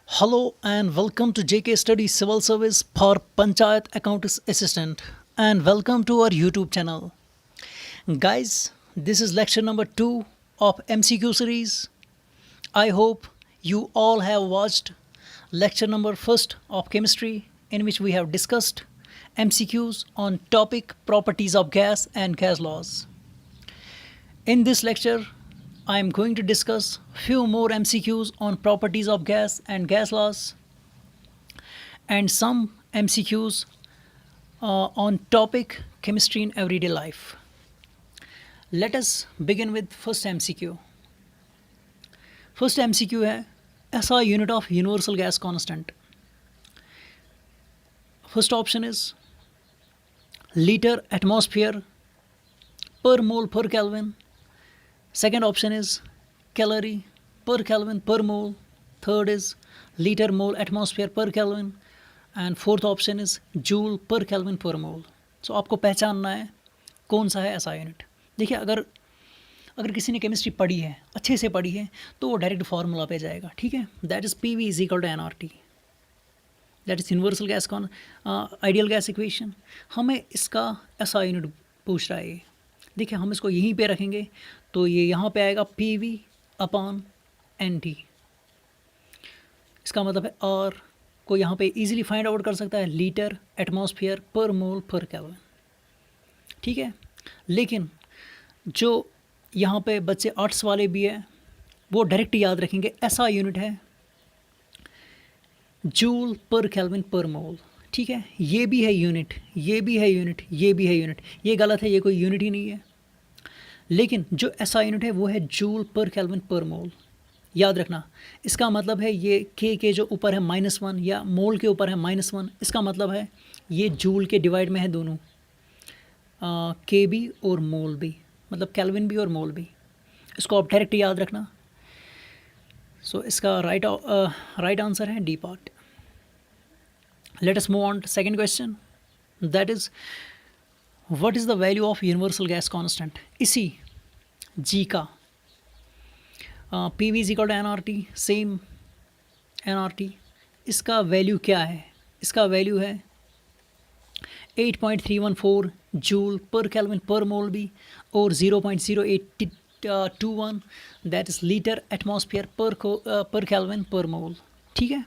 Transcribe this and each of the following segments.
Hello and welcome to JK Study Civil Service for Panchayat Account Assistant and welcome to our YouTube channel. Guys, this is lecture number 2 of MCQ series. I hope you all have watched lecture number 1st of chemistry in which we have discussed MCQs on topic properties of gas and gas laws. In this lecture, I am going to discuss few more MCQs on properties of gas and gas laws and some MCQs on topic chemistry in everyday life. Let us begin with first MCQ. First MCQ है SI unit of universal gas constant. First option is liter atmosphere per mole per Kelvin. Second option is calorie per Kelvin per mole. Third is liter mole atmosphere per Kelvin. And fourth option is joule per Kelvin per mole. So आपको पहचानना है कौन सा है ऐसा unit. देखिए अगर किसी ने केमिस्ट्री पढ़ी है, अच्छे से पढ़ी है, तो वो डायरेक्ट फार्मूला पे जाएगा. ठीक है, that is P V is equal to NRT. That is universal gas con ideal gas equation. हमें इसका ऐसा यूनिट पूछ रहा है ये. देखिए हम इसको यहीं पे रखेंगे तो ये यहाँ पे आएगा पी वी अपॉन NT. इसका मतलब है R को यहाँ पे इजीली फाइंड आउट कर सकता है लीटर एटमॉस्फेयर पर मोल पर केल्विन. ठीक है, लेकिन जो यहाँ पे बच्चे आर्ट्स वाले भी है वो डायरेक्ट याद रखेंगे ऐसा यूनिट है जूल पर केल्विन पर मोल. ठीक है, ये भी है यूनिट, ये भी है यूनिट, ये भी है यूनिट. ये गलत है, ये कोई यूनिट ही नहीं है. लेकिन जो ऐसा यूनिट है वो है जूल पर केल्विन पर मोल. याद रखना, इसका मतलब है ये के जो ऊपर है -1 या मोल के ऊपर है -1, इसका मतलब है ये जूल के डिवाइड में है दोनों, के भी और मोल भी, मतलब केल्विन भी और मोल भी. इसको आप डायरेक्ट याद रखना. सो इसका राइट आंसर है D part. Let us move on to second question. That is, what is the value of universal gas constant? इसी G का PV is equal to NRT, same NRT. इसका वैल्यू क्या है? इसका वैल्यू है 8.314 joule पर kelvin पर मोल भी और 0.0821 दैट इज़ लीटर एटमॉस्फेयर पर केल्विन पर मोल. ठीक है,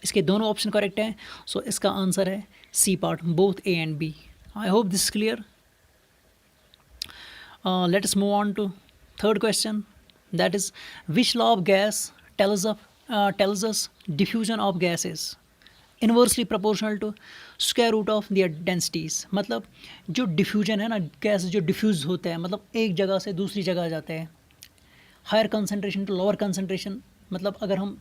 इसके दोनों ऑप्शन करेक्ट हैं. सो इसका आंसर है C part, both A and B. I hope this clear. Let us move on to third question. That is which law of gas tells us diffusion of gases inversely proportional to square root of their densities. मतलब जो diffusion है ना, gas जो diffuse होता है, मतलब एक जगह से दूसरी जगह जाते हैं, higher concentration to lower concentration. मतलब अगर हम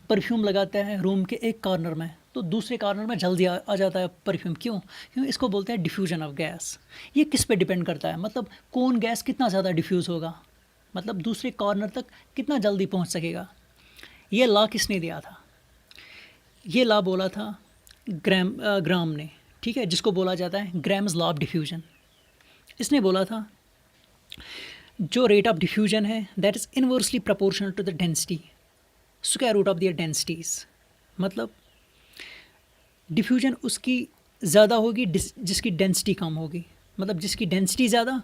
परफ्यूम लगाते हैं रूम के एक कॉर्नर में तो दूसरे कॉर्नर में जल्दी आ जाता है परफ्यूम. क्यों इसको बोलते हैं डिफ्यूजन ऑफ गैस. ये किस पे डिपेंड करता है, मतलब कौन गैस कितना ज़्यादा डिफ्यूज़ होगा, मतलब दूसरे कॉर्नर तक कितना जल्दी पहुंच सकेगा. ये लॉ किसने दिया था? ये लॉ बोला था ग्राम ने. ठीक है, जिसको बोला जाता है ग्राम्स लॉ ऑफ डिफ्यूजन. इसने बोला था जो रेट ऑफ डिफ्यूजन है that is inversely proportional to the density square root of their densities. मतलब डिफ्यूजन उसकी ज़्यादा होगी जिसकी डेंसिटी कम होगी, मतलब जिसकी डेंसिटी ज़्यादा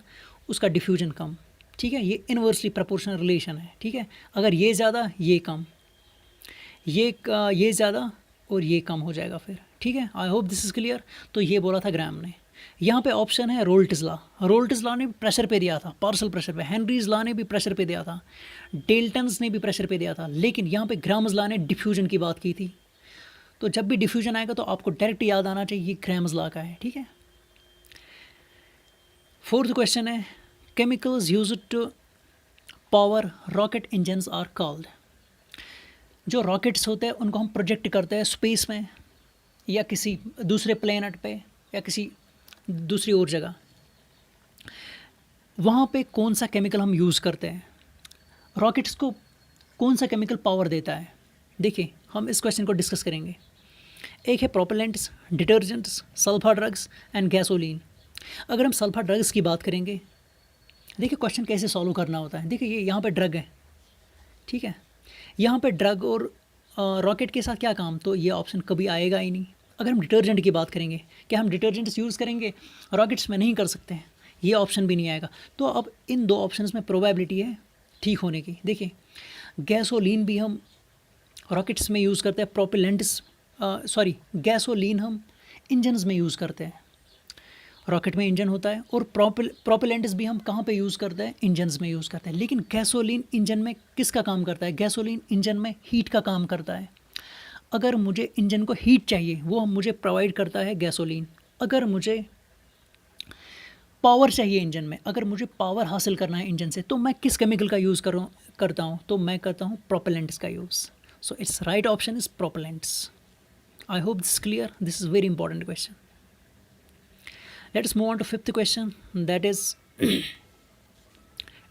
उसका डिफ्यूजन कम. ठीक है, ये इनवर्सली प्रोपोर्शनल रिलेशन है. ठीक है, अगर ये ज़्यादा ये कम, ये ज़्यादा और ये कम हो जाएगा फिर. ठीक है, आई होप दिस इज़ क्लियर. तो ये बोला था ग्राम ने. यहाँ पे ऑप्शन है रोल्ट्स लॉ. रोल्ट्स लॉ ने भी प्रेशर पे दिया था, पार्शियल प्रेशर पे. हेनरीज लॉ ने भी प्रेशर पे दिया था. डेल्टन्स ने भी प्रेशर पे दिया था. लेकिन यहाँ पे ग्राम्स लॉ ने डिफ्यूजन की बात की थी. तो जब भी डिफ्यूजन आएगा तो आपको डायरेक्ट याद आना चाहिए ग्राम्स लॉ का है. ठीक है, फोर्थ क्वेश्चन है chemicals used to power rocket engines are called. जो रॉकेट्स होते हैं उनको हम प्रोजेक्ट करते हैं स्पेस में या किसी दूसरे प्लेनेट पे या किसी दूसरी और जगह, वहाँ पे कौन सा केमिकल हम यूज़ करते हैं, रॉकेट्स को कौन सा केमिकल पावर देता है. देखिए हम इस क्वेश्चन को डिस्कस करेंगे. एक है propellants, detergents, sulpha drugs and gasoline. अगर हम सल्फा ड्रग्स की बात करेंगे, देखिए क्वेश्चन कैसे सॉल्व करना होता है. देखिए ये यहाँ पे ड्रग है. ठीक है, यहाँ पे ड्रग और रॉकेट के साथ क्या काम, तो ये ऑप्शन कभी आएगा ही नहीं। अगर हम डिटर्जेंट की बात करेंगे, क्या हम डिटर्जेंट्स यूज़ करेंगे, रॉकेट्स में नहीं कर सकते हैं, ये ऑप्शन भी नहीं आएगा। तो अब इन दो ऑप्शंस में प्रोबेबिलिटी है ठीक होने की। देखिए गैसोलीन भी हम रॉकेट्स में यूज़ करते हैं, प्रोपेलेंट्स सॉरी गैसोलीन हम इंजन्स में यूज़ करते हैं, रॉकेट में इंजन होता है, और प्रोपेलेंट्स भी हम कहाँ पे यूज़ करते हैं, इंजन्स में यूज़ करते हैं। लेकिन गैसोलीन इंजन में किसका काम करता है, गैसोलीन इंजन में हीट का काम करता है। अगर मुझे इंजन को हीट चाहिए वो मुझे प्रोवाइड करता है गैसोलीन। अगर मुझे पावर चाहिए इंजन में, अगर मुझे पावर हासिल करना है इंजन से, तो मैं किस केमिकल का यूज़ करता हूँ, तो मैं करता हूँ प्रोपेलेंट्स का use. So it's right option is propellants. I hope this clear, this is very important question. Let us move on to fifth question, that is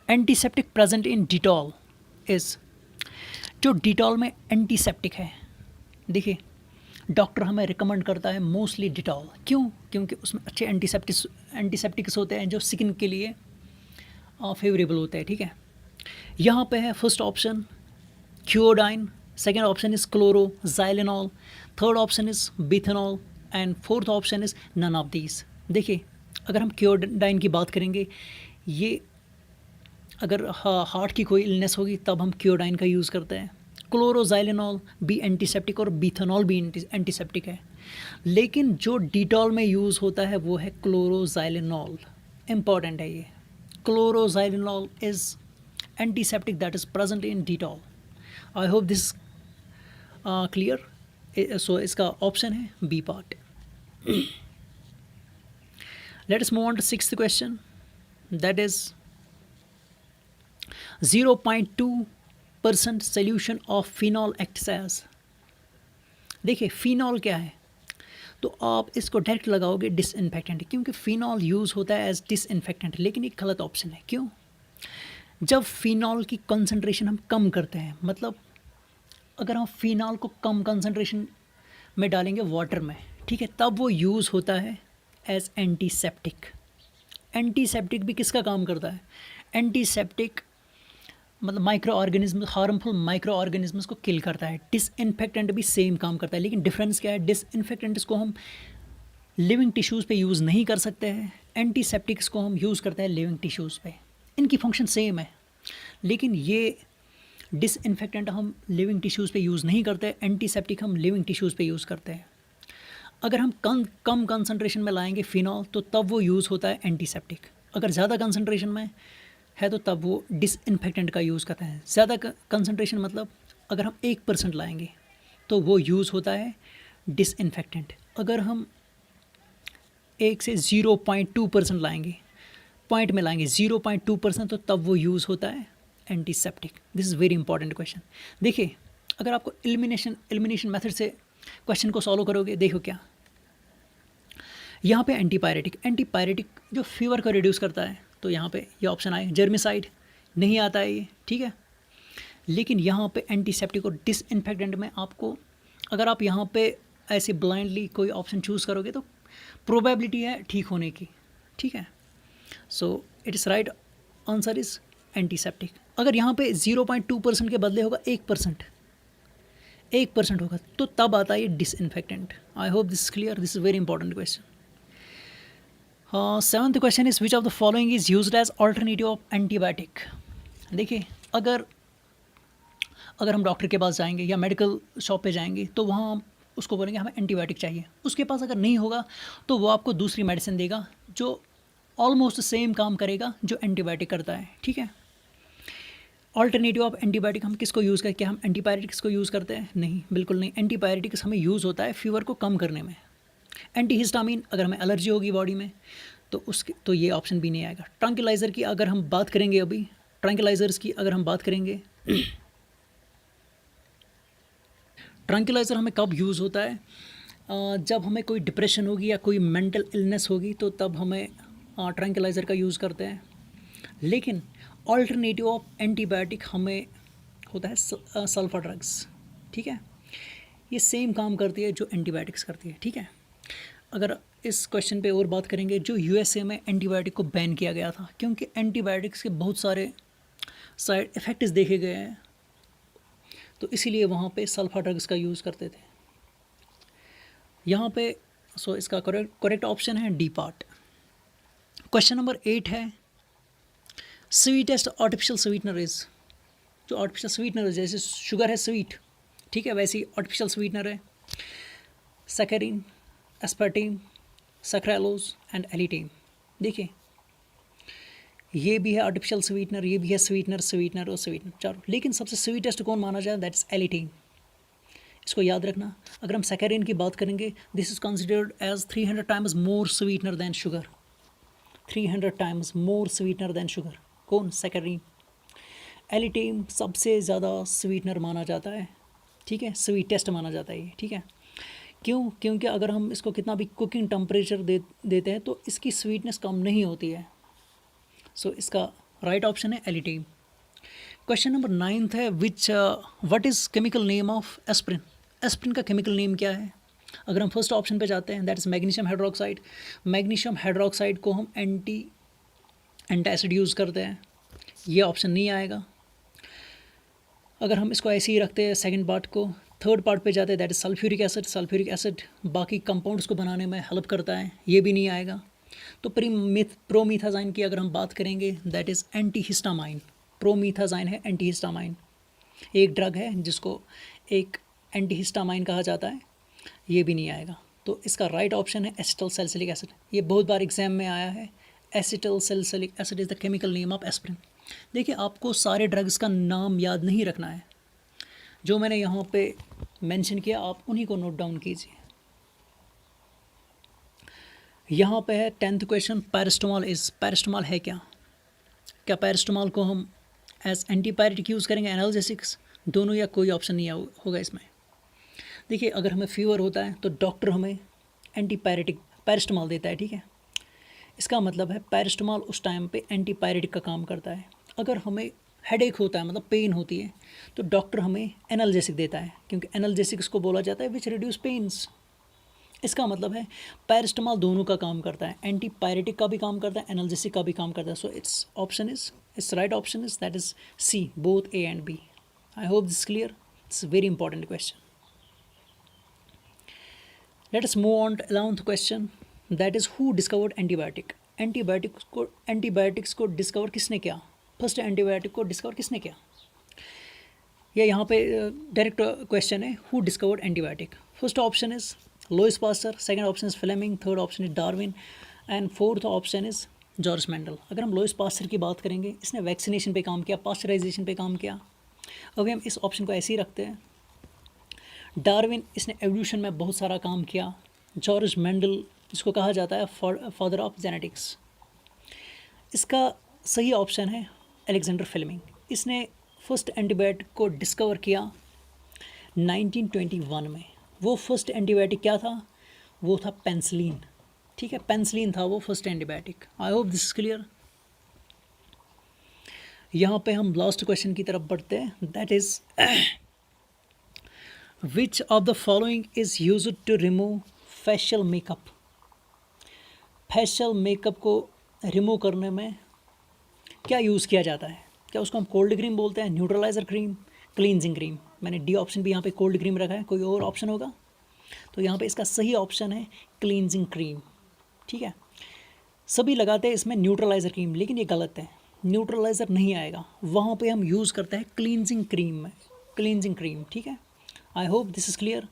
antiseptic present in Dettol is, जो Dettol में antiseptic है, देखिए doctor हमें recommend करता है mostly Dettol. क्यों? क्योंकि उसमें अच्छे एंटीसेप्टिक्स होते हैं जो स्किन के लिए फेवरेबल होते हैं, ठीक है। यहाँ पे है फर्स्ट ऑप्शन क्योडाइन, second option is chloroxylenol, third option is bithionol, and fourth option is none of these. देखिए अगर हम क्योडाइन की बात करेंगे, ये अगर हार्ट की कोई इलनेस होगी तब हम क्योडाइन का यूज़ करते हैं। क्लोरोजाइलेनॉल भी एंटीसेप्टिक और बिथेनॉल भी एंटीसेप्टिक है, लेकिन जो डिटॉल में यूज़ होता है वो है क्लोरोजाइलेनॉल। इम्पॉर्टेंट है ये, chloroxylenol is antiseptic that is present in Dettol. I hope this clear. So इसका ऑप्शन है B part. Let us move on to sixth question, that is 0.2% solution of phenol acts as। देखिए phenol क्या है, तो आप इसको direct लगाओगे disinfectant, क्योंकि फिनॉल यूज़ होता है एज डिसइंफेक्टेंट, लेकिन एक गलत ऑप्शन है। क्यों? जब फिनॉल की कंसंट्रेशन हम कम करते हैं, मतलब अगर हम फिनॉल को कम कंसंट्रेशन में डालेंगे वाटर में, ठीक है, तब वो यूज़ होता है एज एंटीसेप्टिक। एंटीसेप्टिक भी किसका काम करता है, एंटीसेप्टिक मतलब micro organism, harmful micro organisms को किल करता है। डिसइंफेक्टेंट भी सेम काम करता है, लेकिन डिफरेंस क्या है, डिसइंफेक्टेंट्स को हम लिविंग टिश्यूज़ पे यूज़ नहीं कर सकते हैं, एंटीसेप्टिक्स को हम यूज़ करते हैं लिविंग टिश्यूज़ पे। इनकी फंक्शन सेम है, लेकिन ये डिसइंफेक्टेंट हम लिविंग टिश्यूज़ पे यूज़ नहीं करते, एंटीसेप्टिक हम लिविंग टिश्यूज़ पे यूज़ करते हैं। अगर हम कम कंसंट्रेशन में लाएंगे फिनॉल तो तब वो यूज़ होता है एंटीसेप्टिक, अगर ज़्यादा कंसंट्रेशन में है तो तब वो डिसइंफेक्टेंट का यूज़ करता है। ज़्यादा कंसंट्रेशन मतलब अगर हम 1% लाएंगे तो वो यूज़ होता है डिसइंफेक्टेंट। अगर हम 1 से 0.2% लाएंगे, पॉइंट में लाएंगे 0.2%, तो तब वो यूज़ होता है antiseptic. This is very important question. देखिए अगर आपको एलिमिनेशन मेथड से क्वेश्चन को सॉल्व करोगे, देखो क्या यहाँ पे एंटीपायरेटिक जो फीवर को रिड्यूस करता है, तो यहाँ पे ये ऑप्शन आए। जर्मिसाइड नहीं आता है ये, ठीक है, लेकिन यहाँ पे एंटीसेप्टिक और डिसइंफेक्टेंट में आपको, अगर आप यहाँ पे ऐसे ब्लाइंडली कोई ऑप्शन चूज़ करोगे तो प्रोबेबिलिटी है ठीक होने की, ठीक है। So it is right answer is antiseptic. अगर यहाँ पे 0.2% के बदले होगा 1% होगा, तो तब आता है ये disinfectant. I hope this clear, this is very important question. Seventh question is which of the following is used as alternative of antibiotic. देखिए अगर हम डॉक्टर के पास जाएंगे या मेडिकल शॉप पे जाएंगे तो वहाँ हम उसको बोलेंगे हमें एंटीबायोटिक चाहिए, उसके पास अगर नहीं होगा तो वो आपको दूसरी मेडिसिन देगा जो ऑलमोस्ट सेम काम करेगा जो एंटीबायोटिक करता है, ठीक है। ऑल्टरनेटिव ऑफ एंटीबायोटिक हम किसको यूज़ करते हैं, क्या हम एंटीबायोटिक्स को यूज़ करते हैं? नहीं, बिल्कुल नहीं। एंटीबायोटिक्स हमें यूज़ होता है फीवर को कम करने में। एंटीहिस्टामिन अगर हमें एलर्जी होगी बॉडी में तो ये ऑप्शन भी नहीं आएगा। ट्रैंक्विलाइज़र की अगर हम बात करेंगे, अभी ट्रैंक्विलाइज़र्स की अगर हम बात करेंगे, ट्रैंक्विलाइज़र हमें कब यूज़ होता है, जब हमें कोई डिप्रेशन होगी या कोई मेंटल इलनेस होगी तो तब हमें ट्रैंक्विलाइज़र का यूज़ करते हैं। लेकिन ऑल्टरनेटिव ऑफ एंटीबायोटिक हमें होता है सल्फा ड्रग्स, ठीक है। ये सेम काम करती है जो एंटीबायोटिक्स करती है, ठीक है। अगर इस क्वेश्चन पे और बात करेंगे, जो यूएसए में एंटीबायोटिक को बैन किया गया था क्योंकि एंटीबायोटिक्स के बहुत सारे साइड इफ़ेक्ट्स देखे गए हैं। तो इसीलिए वहाँ पे सल्फा ड्रग्स का यूज़ करते थे। यहाँ पे इसका करेक्ट ऑप्शन है डी पार्ट। क्वेश्चन नंबर 8 है स्वीटेस्ट आर्टिफिशियल स्वीटनर इज़। जो आर्टिफिशियल स्वीटनर जैसे शुगर है स्वीट, ठीक है, वैसे ही आर्टिफिशियल स्वीटनर है सैकरीन, एस्पार्टेम, सक्रेलोज एंड एलिटेम। देखिए ये भी है आर्टिफिशियल स्वीटनर, ये भी है स्वीटनर और स्वीटनर चारों, लेकिन सबसे स्वीटेस्ट कौन माना जाए, दैट इज़ एलिटेम। इसको याद रखना। अगर हम सैकरीन की बात करेंगे, this is considered as 300 times more sweetener than sugar. 300 times more sweetener than sugar. कौन? सैकरीन। एलिटेम सबसे ज़्यादा स्वीटनर माना जाता है, ठीक है, स्वीटेस्ट माना जाता है ये, ठीक है। क्यों? क्योंकि अगर हम इसको कितना भी कुकिंग टेम्परेचर देते हैं तो इसकी स्वीटनेस कम नहीं होती है। इसका राइट ऑप्शन है एलिटेम। क्वेश्चन नंबर 9 है what is chemical name of aspirin. Aspirin का केमिकल नेम क्या है? अगर हम फर्स्ट ऑप्शन पे जाते हैं, that is magnesium hydroxide. Magnesium hydroxide को हम एंटासिड यूज़ करते हैं, ये ऑप्शन नहीं आएगा। अगर हम इसको ऐसे ही रखते हैं सेकंड पार्ट को, थर्ड पार्ट पे जाते हैं, that is sulphuric acid. Sulphuric acid बाकी कंपाउंड्स को बनाने में हेल्प करता है, ये भी नहीं आएगा। तो प्रोमीथाजाइन की अगर हम बात करेंगे, दैट इज़ एंटीहिस्टामाइन। प्रोमीथाजाइन है एंटीहिस्टामाइन, एक ड्रग है जिसको एक एंटीहिस्टामाइन कहा जाता है, ये भी नहीं आएगा। तो इसका राइट ऑप्शन है एसिटल सैलिसिलिक एसिड। ये बहुत बार एग्जाम में आया है। Acetyl salicylic acid is the chemical name of aspirin. देखिए आपको सारे ड्रग्स का नाम याद नहीं रखना है, जो मैंने यहाँ पे मेंशन किया आप उन्हीं को नोट डाउन कीजिए। यहाँ पे है 10th question, paracetamol is. Paracetamol है क्या? क्या पैरास्टामोल को हम एज एंटीपायरेटिक यूज़ करेंगे, एनाल्जेसिक्स, दोनों, या कोई ऑप्शन नहीं होगा इसमें? देखिए अगर हमें फीवर होता है तो डॉक्टर हमें एंटीपायरेटिक पैरास्टामोल देता है, ठीक है। इसका मतलब है पैरास्टामोल उस टाइम पे एंटीपायरेटिक का काम करता है। अगर हमें हेडेक होता है, मतलब पेन होती है, तो डॉक्टर हमें एनाल्जेसिक देता है, क्योंकि एनाल्जेसिक्स को बोला जाता है विच रिड्यूस पेन्स। इसका मतलब है पैरास्टामोल दोनों का काम करता है, एंटीपायरेटिक का भी काम करता है, एनाल्जेसिक का भी काम करता है। So it's right option is that is C, both A and B. I hope this clear. It's very important question. Let us move on to 11th question, that is who discovered antibiotic. Antibiotics को discover किसने किया? First antibiotic को discover किसने किया? या यहाँ पे direct question है, who discovered antibiotic. First option is Louis Pasteur, second option is Fleming, third option is Darwin and fourth option is George Mendel. अगर हम लुईस पास्चर की बात करेंगे, इसने वैक्सीनेशन पे काम किया, पास्चराइजेशन पे काम किया। अभी हम इस ऑप्शन को ऐसे ही रखते हैं। डार्विन, इसने एवोल्यूशन में बहुत सारा काम किया। जॉर्ज मेंडल, जिसको कहा जाता है फादर ऑफ जेनेटिक्स, इसका सही ऑप्शन है अलेक्जेंडर फ्लेमिंग। इसने फर्स्ट एंटीबायोटिक को डिस्कवर किया 1921 में। वो फर्स्ट एंटीबायोटिक क्या था? वो था पेंसिलिन, ठीक है, पेंसिलिन था वो first antibiotic. I hope this is clear. यहाँ पे हम लास्ट क्वेश्चन की तरफ बढ़ते हैं, that is which of the following is used to remove facial makeup. Facial makeup को रिमूव करने में क्या यूज़ किया जाता है? क्या उसको हम कोल्ड क्रीम बोलते हैं, न्यूट्रलाइज़र क्रीम, क्लींजिंग क्रीम? मैंने डी ऑप्शन भी यहाँ पे कोल्ड क्रीम रखा है, कोई और ऑप्शन होगा? तो यहाँ पे इसका सही ऑप्शन है क्लींजिंग क्रीम, ठीक है। सभी लगाते हैं इसमें न्यूट्रलाइज़र क्रीम, लेकिन ये गलत है, न्यूट्रलाइज़र नहीं आएगा, वहाँ पे हम यूज़ करते हैं क्लींजिंग क्रीम में, क्लींजिंग क्रीम, ठीक है। आई होप दिस इज़ क्लियर।